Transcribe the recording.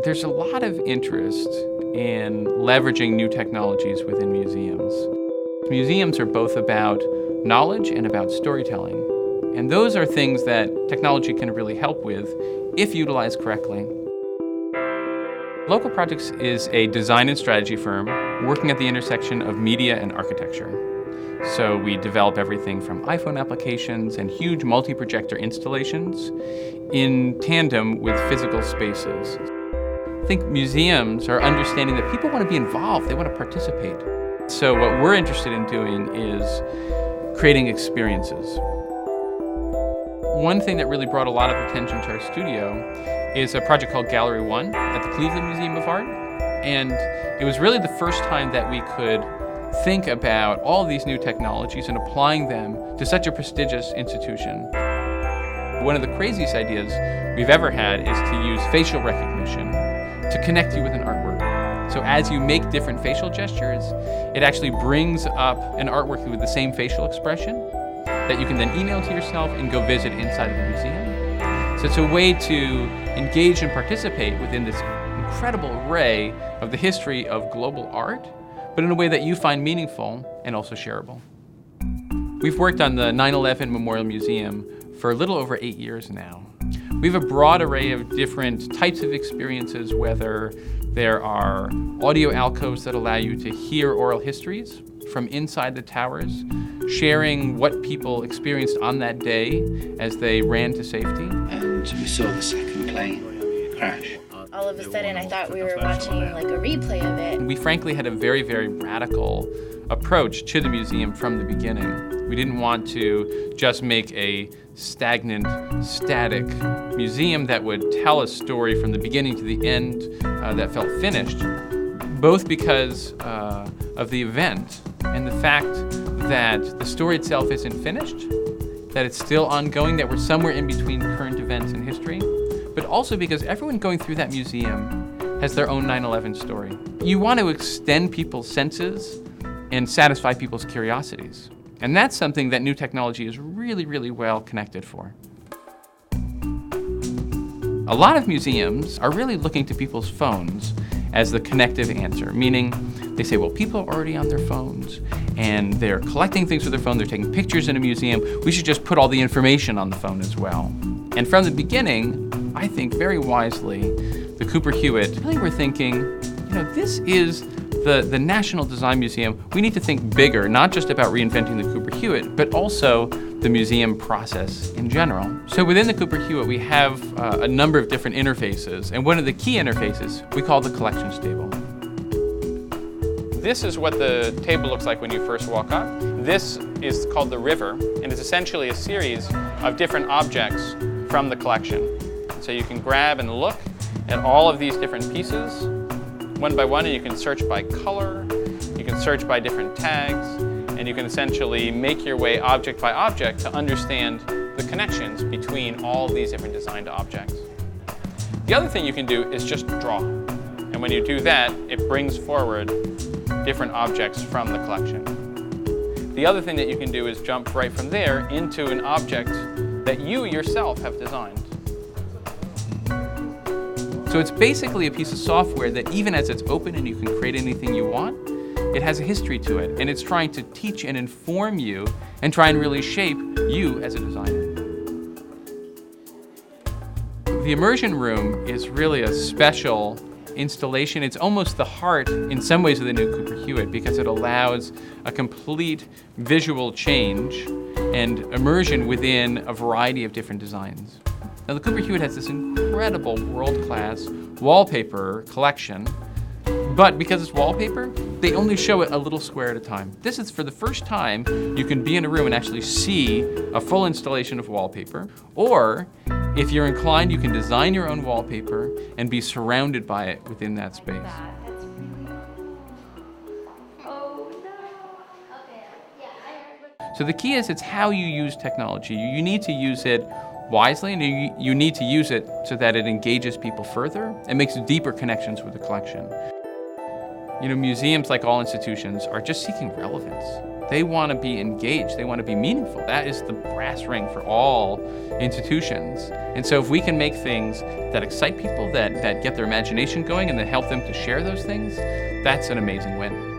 There's a lot of interest in leveraging new technologies within museums. Museums are both about knowledge and about storytelling. And those are things that technology can really help with if utilized correctly. Local Projects is a design and strategy firm working at the intersection of media and architecture. So we develop everything from iPhone applications and huge multi-projector installations in tandem with physical spaces. I think museums are understanding that people want to be involved, they want to participate. So what we're interested in doing is creating experiences. One thing that really brought a lot of attention to our studio is a project called Gallery One at the Cleveland Museum of Art. And it was really the first time that we could think about all these new technologies and applying them to such a prestigious institution. One of the craziest ideas we've ever had is to use facial recognition to connect you with an artwork. So as you make different facial gestures, it actually brings up an artwork with the same facial expression that you can then email to yourself and go visit inside of the museum. So it's a way to engage and participate within this incredible array of the history of global art, but in a way that you find meaningful and also shareable. We've worked on the 9/11 Memorial Museum for a little over 8 years now. We have a broad array of different types of experiences, whether there are audio alcoves that allow you to hear oral histories from inside the towers, sharing what people experienced on that day as they ran to safety. And we saw the second plane crash. All of a sudden, I thought we were watching like a replay of it. We frankly had a very, very radical approach to the museum from the beginning. We didn't want to just make a stagnant, static museum that would tell a story from the beginning to the end that felt finished, both because of the event and the fact that the story itself isn't finished, that it's still ongoing, that we're somewhere in between current events and history, but also because everyone going through that museum has their own 9/11 story. You want to extend people's senses and satisfy people's curiosities. And that's something that new technology is really, really well connected for. A lot of museums are really looking to people's phones as the connective answer, meaning they say, well, people are already on their phones and they're collecting things with their phone, they're taking pictures in a museum, we should just put all the information on the phone as well. And from the beginning, I think very wisely, the Cooper Hewitt really were thinking, this is the National Design Museum. We need to think bigger, not just about reinventing the Cooper Hewitt, but also the museum process in general. So within the Cooper Hewitt, we have a number of different interfaces, and one of the key interfaces we call the collections table. This is what the table looks like when you first walk up. This is called the river, and it's essentially a series of different objects from the collection. So you can grab and look at all of these different pieces one by one, and you can search by color, you can search by different tags, and you can essentially make your way object by object to understand the connections between all of these different designed objects. The other thing you can do is just draw. And when you do that, it brings forward different objects from the collection. The other thing that you can do is jump right from there into an object that you yourself have designed. So it's basically a piece of software that even as it's open and you can create anything you want, it has a history to it, and it's trying to teach and inform you and try and really shape you as a designer. The immersion room is really a special installation. It's almost the heart, in some ways, of the new Cooper Hewitt because it allows a complete visual change and immersion within a variety of different designs. Now, the Cooper Hewitt has this incredible world-class wallpaper collection, but because it's wallpaper, they only show it a little square at a time. This is for the first time you can be in a room and actually see a full installation of wallpaper, or if you're inclined, you can design your own wallpaper and be surrounded by it within that space. So the key is it's how you use technology. You need to use it wisely, and you need to use it so that it engages people further and makes deeper connections with the collection. Museums, like all institutions, are just seeking relevance. They want to be engaged. They want to be meaningful. That is the brass ring for all institutions. And so if we can make things that excite people, that get their imagination going, and that help them to share those things, that's an amazing win.